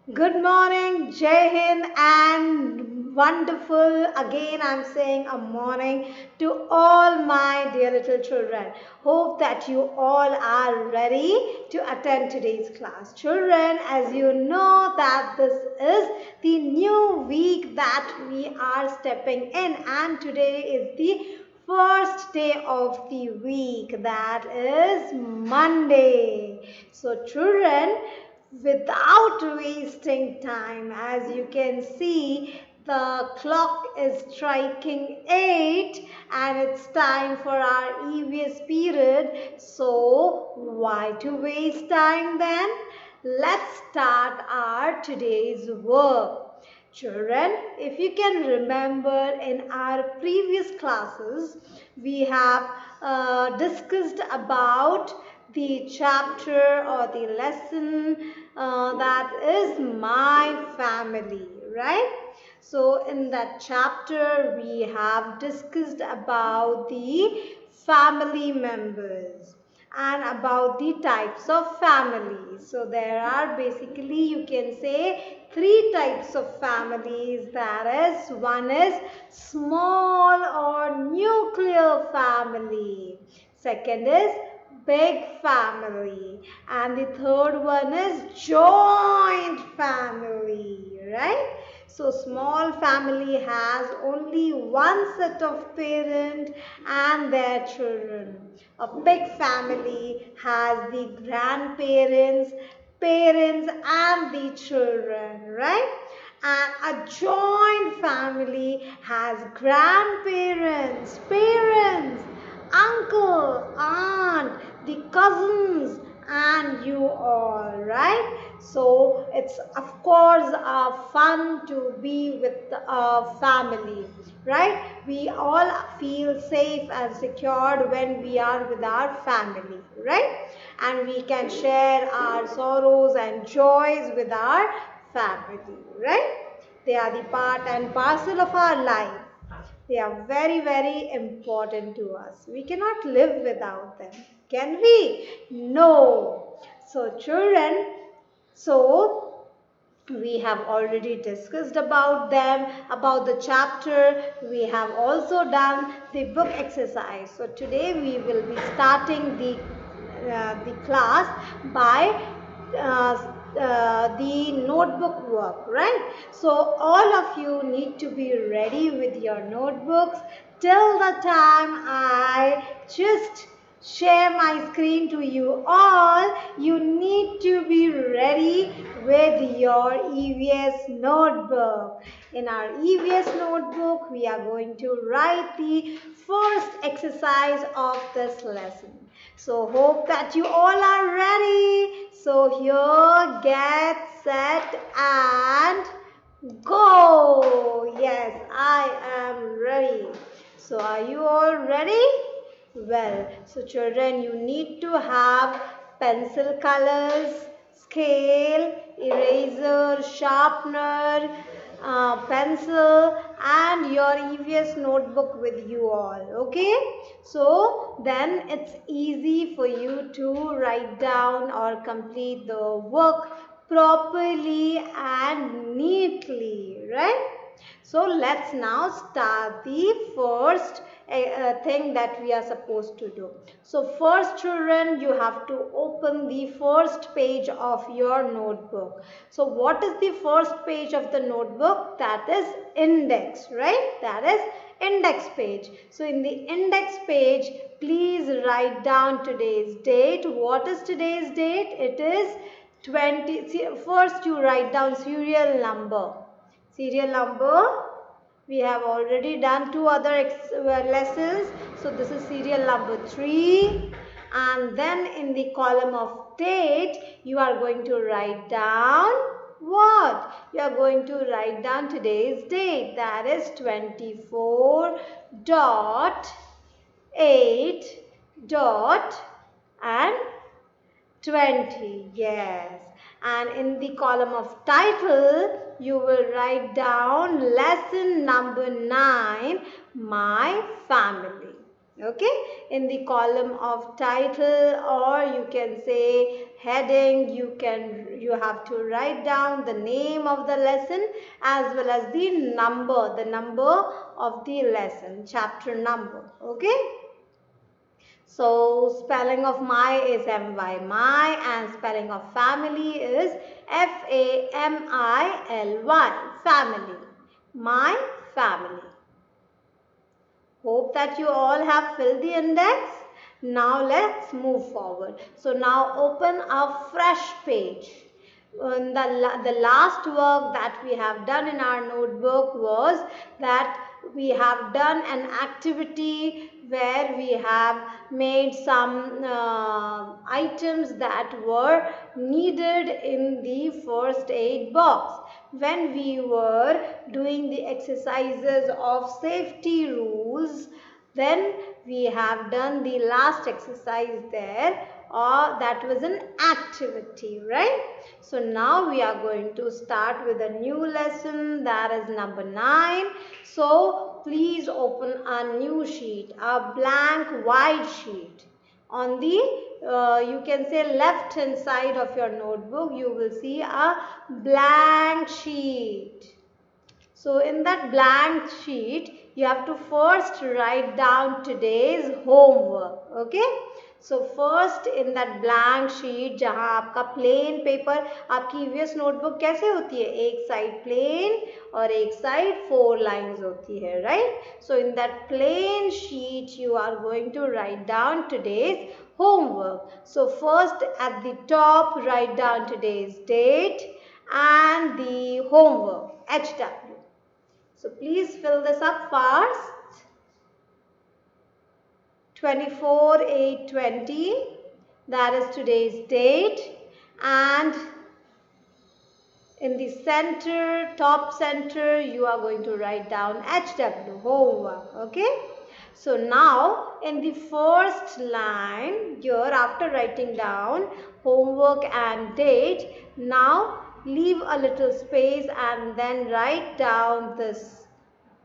Good morning, Jai Hind, and wonderful. Again, I'm saying a morning to all my dear little children. Hope that you all are ready to attend today's class. Children, as you know that this is the new week that we are stepping in, and today is the first day of the week, that is Monday. So children, without wasting time, as you can see, the clock is striking 8 and it's time for our EVS period. So why to waste time then? Let's start our today's work. Children, if you can remember, in our previous classes, we have discussed about the chapter or the lesson that is my family, right? So in that chapter, we have discussed about the family members and about the types of families. So there are basically, you can say, three types of families. That is, one is small or nuclear family. Second is big family. And the third one is joint family, right? So small family has only one set of parents and their children. A big family has the grandparents, parents and the children, right? And a joint family has grandparents, parents, uncle, aunt, the cousins, and you all, right? So it's of course fun to be with a family, right? We all feel safe and secured when we are with our family, right? And we can share our sorrows and joys with our family, right? They are the part and parcel of our life. They are very, very important to us. We cannot live without them. Can we? No. So children, so we have already discussed about them, about the chapter. We have also done the book exercise. So today we will be starting the class by the notebook work, right? So all of you need to be ready with your notebooks till the time I just share my screen to you all. You need to be ready with your EVS notebook. In our EVS notebook, we are going to write the first exercise of this lesson. So hope that you all are ready. So here, get set and go. Yes, I am ready. So are you all ready? Well, so children, you need to have pencil colors, scale, eraser, sharpener, pencil and your EVS notebook with you all, okay? So then it's easy for you to write down or complete the work properly and neatly, right? So let's now start the first thing that we are supposed to do. So first children, you have to open the first page of your notebook. So what is the first page of the notebook? That is index, right? That is index page. So in the index page, please write down today's date. What is today's date? It is 20. First you write down serial number. Serial number, we have already done two other lessons. So this is serial number 3. And then in the column of date, you are going to write down what? You are going to write down today's date. That is 24 dot 8 dot and 20, yes. And in the column of title, you will write down lesson number 9, my family. Okay, in the column of title, or you can say heading, you can you have to write down the name of the lesson as well as the number of the lesson, chapter number. Okay. So spelling of my is my, and spelling of family is family, family, my family. Hope that you all have filled the index. Now let's move forward. So now open a fresh page. The last work that we have done in our notebook was that we have done an activity where we have made some items that were needed in the first aid box. When we were doing the exercises of safety rules, then we have done the last exercise there, or that was an activity, right? So now we are going to start with a new lesson, that is number 9. So please open a new sheet, a blank white sheet. On the you can say left hand side of your notebook, you will see a blank sheet. So in that blank sheet, you have to first write down today's homework. Okay. So first in that blank sheet, जहाँ आपका plain paper, आपकी EVS notebook कैसे होती है? एक side plain और एक side 4 lines होती है, right? So in that plain sheet, you are going to write down today's homework. So first at the top, write down today's date and the homework, HW. So please fill this up fast. 24/8/20, that is today's date, and in the center, top center, you are going to write down HW, homework. Okay. So now in the first line here, after writing down homework and date, now leave a little space and then write down this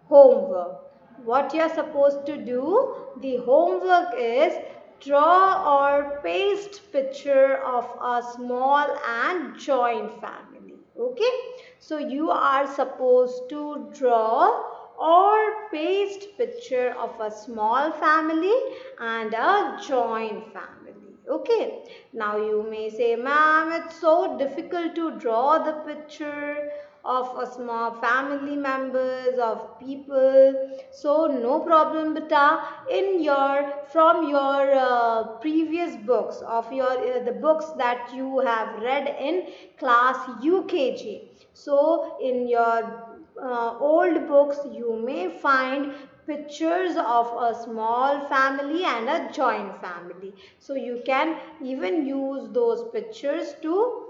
homework. What you are supposed to do, the homework is draw or paste picture of a small and joint family. Okay, so you are supposed to draw or paste picture of a small family and a joint family. Okay, now you may say, ma'am, it's so difficult to draw the picture of a small family members, of people. So no problem, beta. From your previous books, of your the books that you have read in class UKG. So in your old books, you may find pictures of a small family and a joint family. So you can even use those pictures to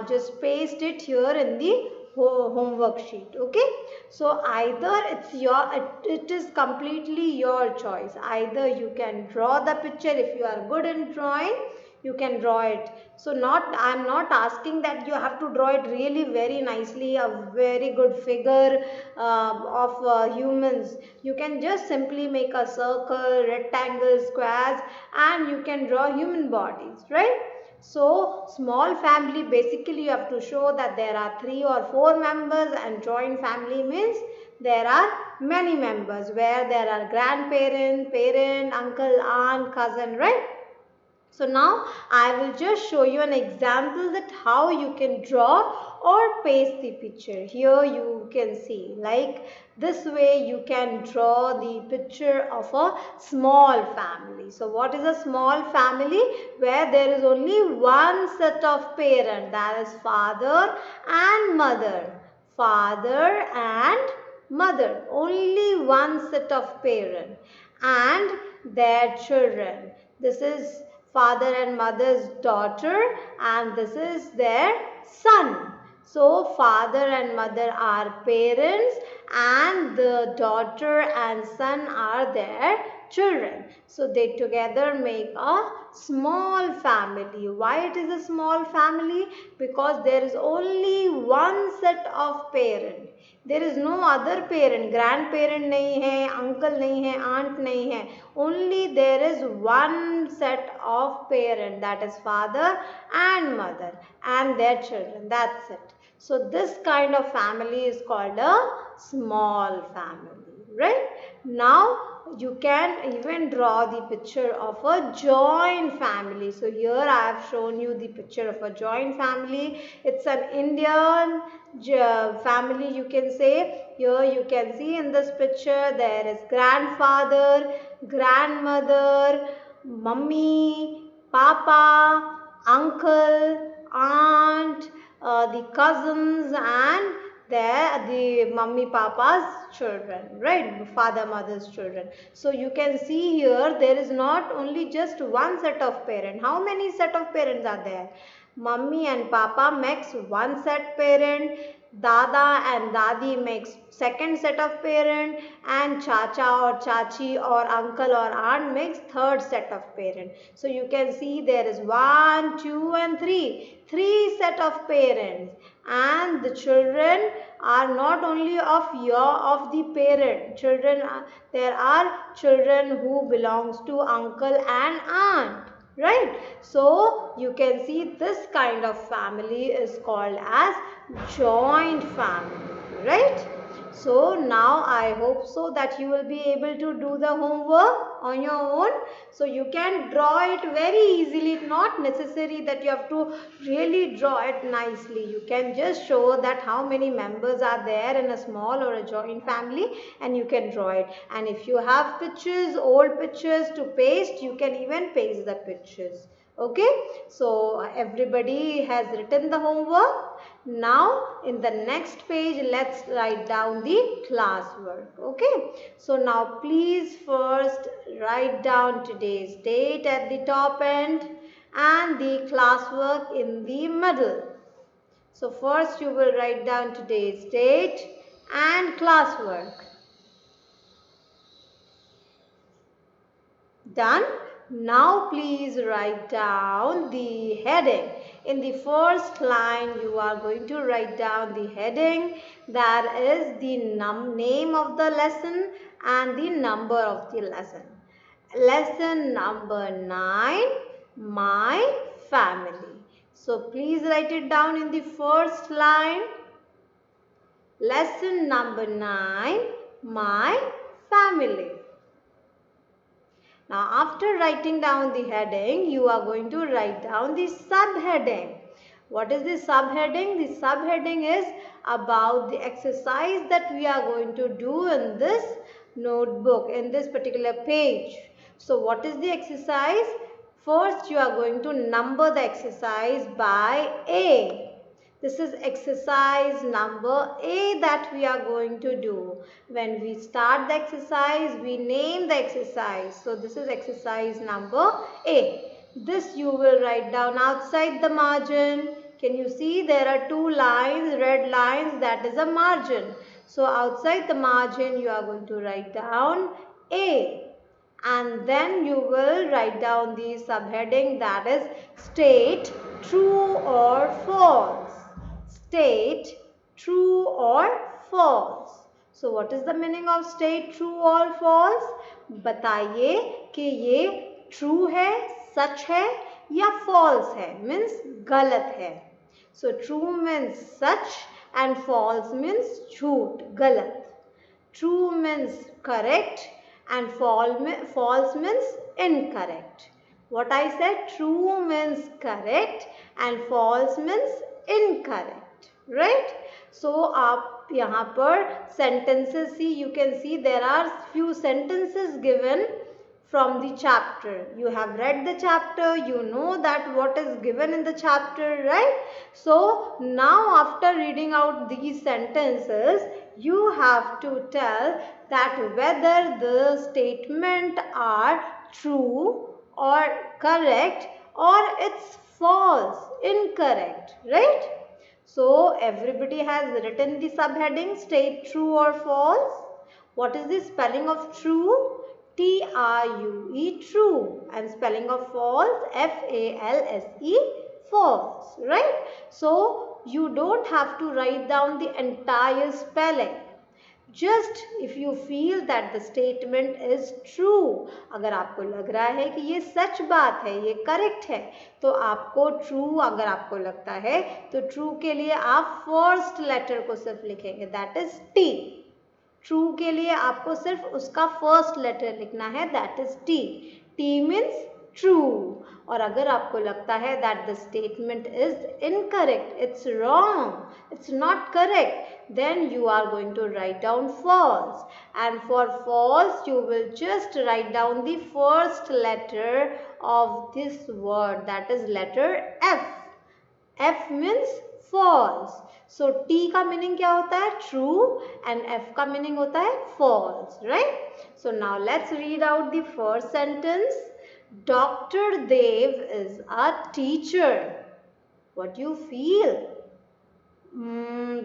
just paste it here in the homework sheet. Okay, so either it is completely your choice. Either you can draw the picture. If you are good in drawing, you can draw it. So I am not asking that you have to draw it really very nicely, a very good figure of humans. You can just simply make a circle, rectangle, squares, and you can draw human bodies, right? So small family, basically you have to show that there are 3 or 4 members, and joint family means there are many members where there are grandparent, parent, uncle, aunt, cousin, right? So now I will just show you an example that how you can draw or paste the picture. Here you can see, like this way you can draw the picture of a small family. So what is a small family? Where there is only one set of parents, that is father and mother. Father and mother, only one set of parents and their children. This is father and mother's daughter, and this is their son. So father and mother are parents, and the daughter and son are their children. So they together make a small family. Why it is a small family? Because there is only one set of parent. There is no other parent, grandparent nahi hai, uncle nahi hai, aunt nahi hai. Only there is one set of parent, that is father and mother and their children. That's it. So this kind of family is called a small family, right? Now you can even draw the picture of a joint family. So here I have shown you the picture of a joint family. It's an Indian family, you can say. Here you can see in this picture there is grandfather, grandmother, mummy, papa, uncle, aunt, the cousins, and the mummy papa's children, right? Father mother's children. So you can see here there is not only just one set of parents. How many set of parents are there? Mummy and papa makes one set parent, dada and dadi makes second set of parent, and chacha or chachi or uncle or aunt makes third set of parent. So you can see there is 1, 2 and 3 set of parents, and the children are not only of the parent children, there are children who belongs to uncle and aunt, right? So you can see this kind of family is called as joint family, right? So now I hope so that you will be able to do the homework on your own. So you can draw it very easily. It's not necessary that you have to really draw it nicely. You can just show that how many members are there in a small or a joint family, and you can draw it. And if you have pictures, old pictures to paste, you can even paste the pictures. Okay, so everybody has written the homework. Now in the next page, let's write down the classwork. Okay, so now please first write down today's date at the top end and the classwork in the middle. So first you will write down today's date and classwork. Done? Now please write down the heading. In the first line you are going to write down the heading, that is the name of the lesson and the number of the lesson. Lesson number 9, my family. So please write it down in the first line. Lesson number 9, my family. Now after writing down the heading, you are going to write down the subheading. What is the subheading? The subheading is about the exercise that we are going to do in this notebook, in this particular page. So what is the exercise? First you are going to number the exercise by A. This is exercise number A that we are going to do. When we start the exercise, we name the exercise. So this is exercise number A. This you will write down outside the margin. Can you see there are 2 lines, red lines, that is a margin. So outside the margin you are going to write down A. And then you will write down the subheading, that is state true or false. State true or false. So what is the meaning of state true or false? बताइए कि ये true है, सच है या false है, means गलत है. So true means such and false means झूठ, गलत. True means correct and false means incorrect. What I said, true means correct and false means incorrect. Right? So आप यहाँ पर sentences see, you can see there are few sentences given from the chapter. You have read the chapter, you know that what is given in the chapter, right? So now after reading out these sentences, you have to tell that whether the statement are true or correct or it's false, incorrect, right? So everybody has written the subheading, state true or false. What is the spelling of true? T-R-U-E, true. And spelling of false, F-A-L-S-E, false. Right? So you don't have to write down the entire spelling. Just if you feel that the statement is true, अगर आपको लग रहा है कि ये सच बात है, ये करेक्ट है, तो आपको true, अगर आपको लगता है तो true के लिए आप फर्स्ट लेटर को सिर्फ लिखेंगे, दैट इज T. ट्रू के लिए आपको सिर्फ उसका फर्स्ट लेटर लिखना है, that is T. T means true. और अगर आपको लगता है that the statement is incorrect, it's wrong, it's not correct, then you are going to write down false. And for false, you will just write down the first letter of this word, that is letter F. F means false. So T का meaning क्या होता है? True. And F का meaning होता है false, right? So now let's read out the first sentence. Dr. Dev is a teacher. What do you feel?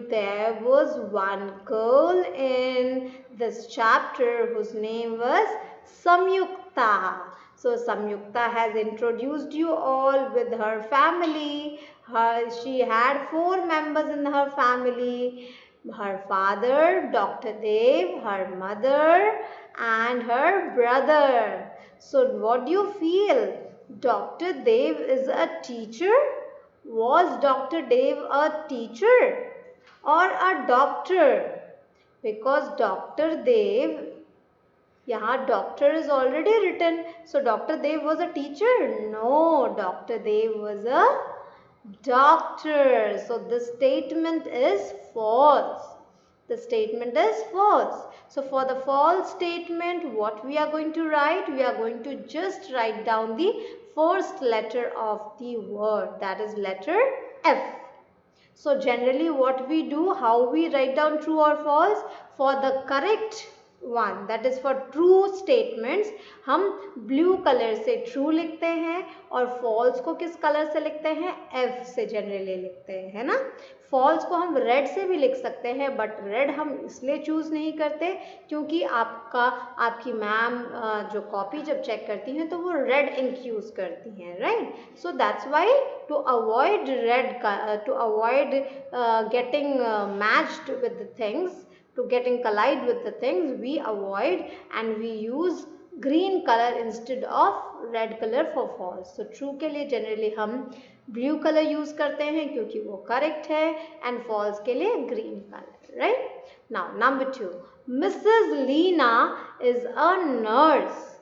There was one girl in this chapter whose name was Samyukta. So Samyukta has introduced you all with her family. She had 4 members in her family. Her father, Dr. Dev, her mother and her brother. So what do you feel? Dr. Dev is a teacher? Was Dr. Dev a teacher or a doctor? Because Dr. Dev, यहाँ doctor is already written. So Dr. Dev was a teacher? No, Dr. Dev was a doctor. So this statement is false. The statement is false. So for the false statement, what we are going to write? We are going to just write down the first letter of the word, that is letter F. So generally what we do, how we write down true or false? For the correct one, that is for true statements, हम blue color से true लिखते हैं और false को किस color से लिखते हैं? F से generally लिखते हैं, है ना? false को हम red से भी लिख सकते हैं, but red हम इसलिए choose नहीं करते क्योंकि आपकी मैम जो कॉपी जब चेक करती हैं तो वो red ink यूज करती हैं, right? So that's why to avoid getting matched with the things, to getting collide with the things, we avoid and we use green color instead of red color for false. So true के लिए generally हम blue color use करते हैं क्योंकि वो correct है, and false के लिए green color, right? Now number 2, Mrs. Leena is a nurse.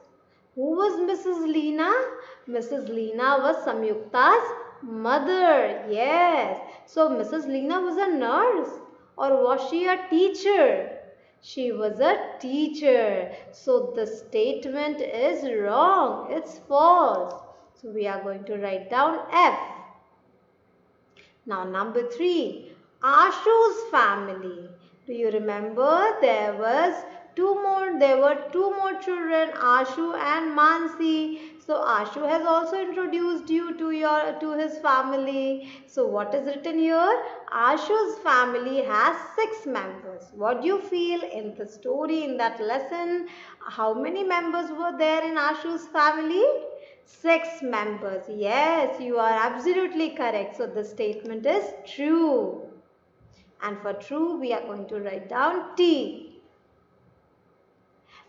Who was Mrs. Leena? Mrs. Leena was Samyukta's mother. Yes. So Mrs. Leena was a nurse, or was she a teacher? She was a teacher. So the statement is wrong. It's false. So we are going to write down F. Now number 3, Ashu's family. Do you remember there were two more children, Ashu and Mansi. So Ashu has also introduced you to his family. So what is written here? Ashu's family has 6 members. What do you feel in the story, in that lesson? How many members were there in Ashu's family? 6 members. Yes, you are absolutely correct. So the statement is true. And for true, we are going to write down T.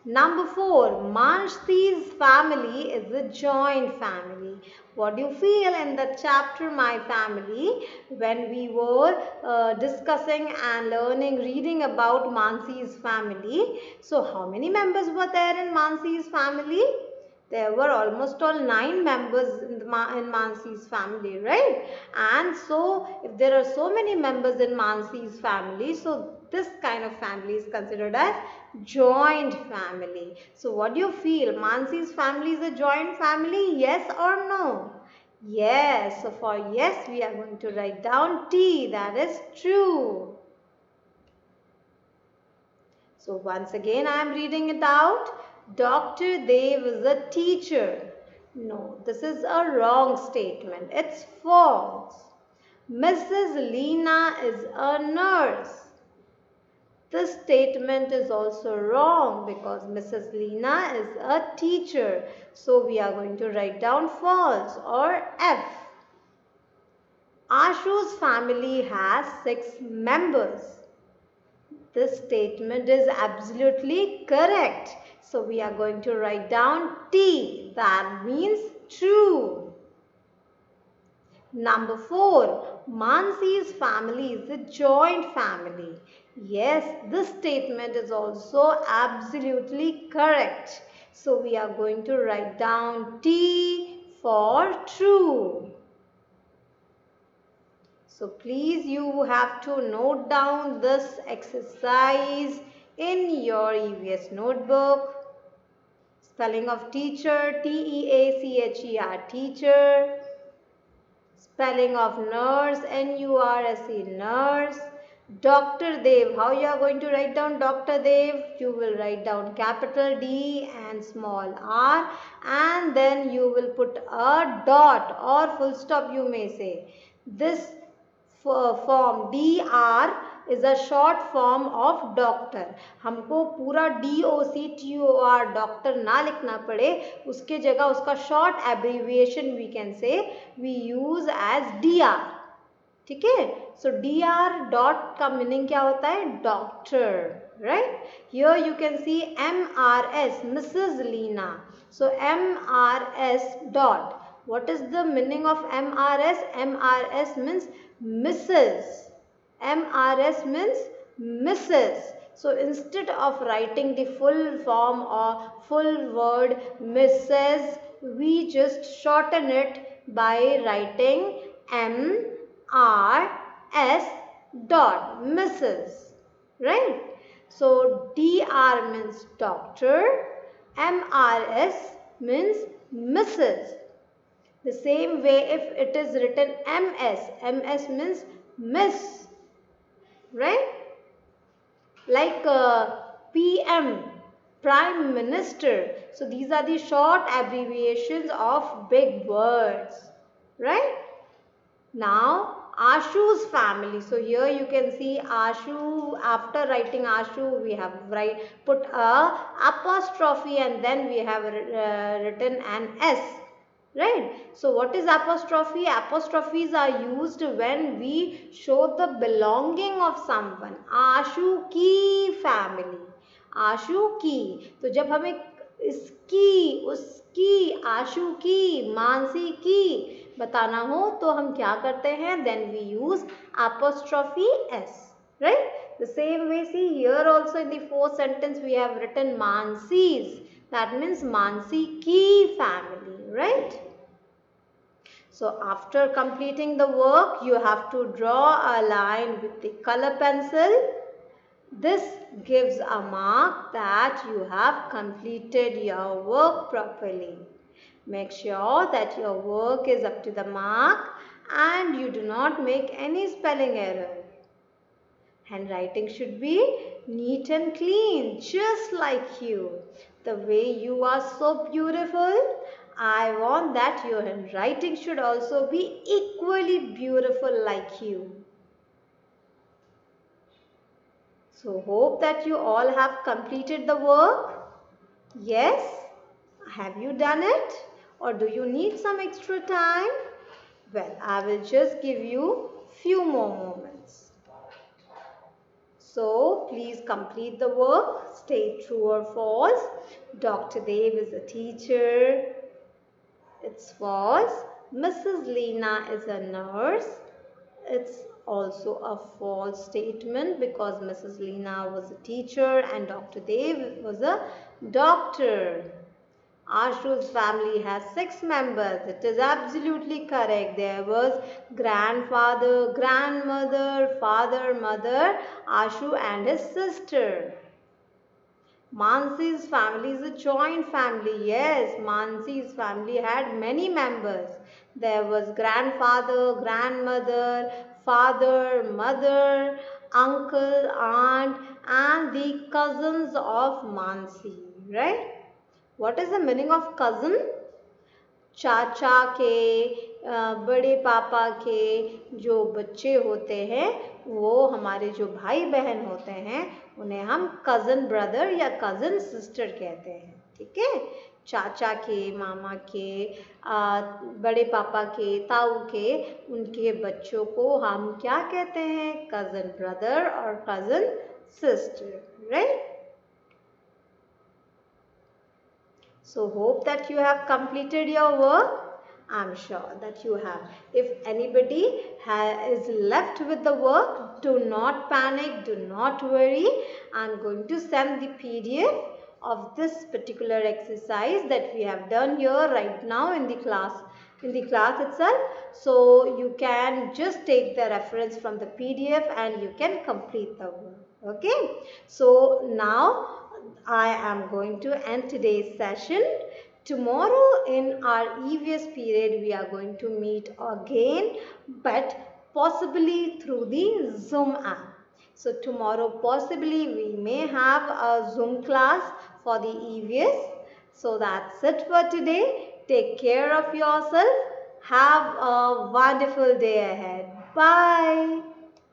Number 4, Mansi's family is a joint family. What do you feel in the chapter My Family when we were discussing and reading about Mansi's family? So how many members were there in Mansi's family? There were almost all 9 members in Mansi's family, right? And so if there are so many members in Mansi's family, so this kind of family is considered as joint family. So what do you feel? Mansi's family is a joint family, yes or no? Yes. So for yes, we are going to write down T. That is true. So once again, I am reading it out. Dr. Dev is a teacher. No, this is a wrong statement. It's false. Mrs. Leena is a nurse. This statement is also wrong because Mrs. Leena is a teacher. So we are going to write down false or F. Ashu's family has 6 members. This statement is absolutely correct. So we are going to write down T. That means true. Number 4. Mansi's family is a joint family. Yes, this statement is also absolutely correct. So we are going to write down T for true. So please, you have to note down this exercise in your EVS notebook. Spelling of teacher, T-E-A-C-H-E-R, teacher. Spelling of nurse, N-U-R-S-E, nurse. Dr. Dev, how you are going to write down Dr. Dev? You will write down capital D and small r, and then you will put a dot or full stop, you may say. This form DR is a short form of doctor. हमको पूरा DOCTOR doctor ना लिखना पड़े, उसके जगह उसका short abbreviation we can say we use as DR. ठीक है. सो DR डॉट का मीनिंग क्या होता है? Doctor. Right. Here you can see MRS, Mrs Leena. So MRS dot. What is the meaning of MRS? MRS means Mrs. MRS means Mrs. So instead of writing the full form or full word Mrs., we just shorten it by writing MRS dot Mrs. Right? So DR means doctor, MRS means Mrs. The same way if it is written MS, MS means Miss, right? Like PM, Prime Minister. So these are the short abbreviations of big words, right? Now Ashu's family. So here you can see Ashu. After writing Ashu, we have put a apostrophe and then we have written an S. Right. So what is apostrophe? Apostrophes are used when we show the belonging of someone. Ashu ki family. Ashu ki. तो जब हमें इसकी, उसकी, आशु की, मानसी की बताना हो तो हम क्या करते हैं? Then we use apostrophe S. Right? The same way, see here also in the fourth sentence we have written Mansi's. That means Mansi ki family. Right? So after completing the work, you have to draw a line with the color pencil. This gives a mark that you have completed your work properly. Make sure that your work is up to the mark and you do not make any spelling error. Handwriting should be neat and clean, just like you. The way you are so beautiful, I want that your handwriting should also be equally beautiful like you. So hope that you all have completed the work. Yes? Have you done it? Or do you need some extra time? Well, I will just give you few more moments. So please complete the work. State true or false. Dr. Dev is a teacher. It's false. Mrs. Leena is a nurse. It's also a false statement because Mrs. Leena was a teacher and Dr. Dev was a doctor. Ashu's family has 6 members. It is absolutely correct. There was grandfather, grandmother, father, mother, Ashu and his sister. Mansi's family is a joint family. Yes, Mansi's family had many members. There was grandfather, grandmother, father, mother, uncle, aunt and the cousins of Mansi. Right? What is the meaning of cousin? चाचा के, बड़े पापा के जो बच्चे होते हैं वो हमारे जो भाई बहन होते हैं उन्हें हम कज़न ब्रदर या कज़न सिस्टर कहते हैं. ठीक है. चाचा के, मामा के, बड़े पापा के, ताऊ के, उनके बच्चों को हम क्या कहते हैं? कज़न ब्रदर और cousin sister, right? So hope that you have completed your work. I'm sure that you have. If anybody is left with the work, do not panic, do not worry. I'm going to send the PDF of this particular exercise that we have done here right now in the class itself. So you can just take the reference from the PDF and you can complete the work. Okay. So now I am going to end today's session. Tomorrow in our EVS period, we are going to meet again, but possibly through the Zoom app. So tomorrow possibly we may have a Zoom class for the EVS. So that's it for today. Take care of yourself. Have a wonderful day ahead. Bye.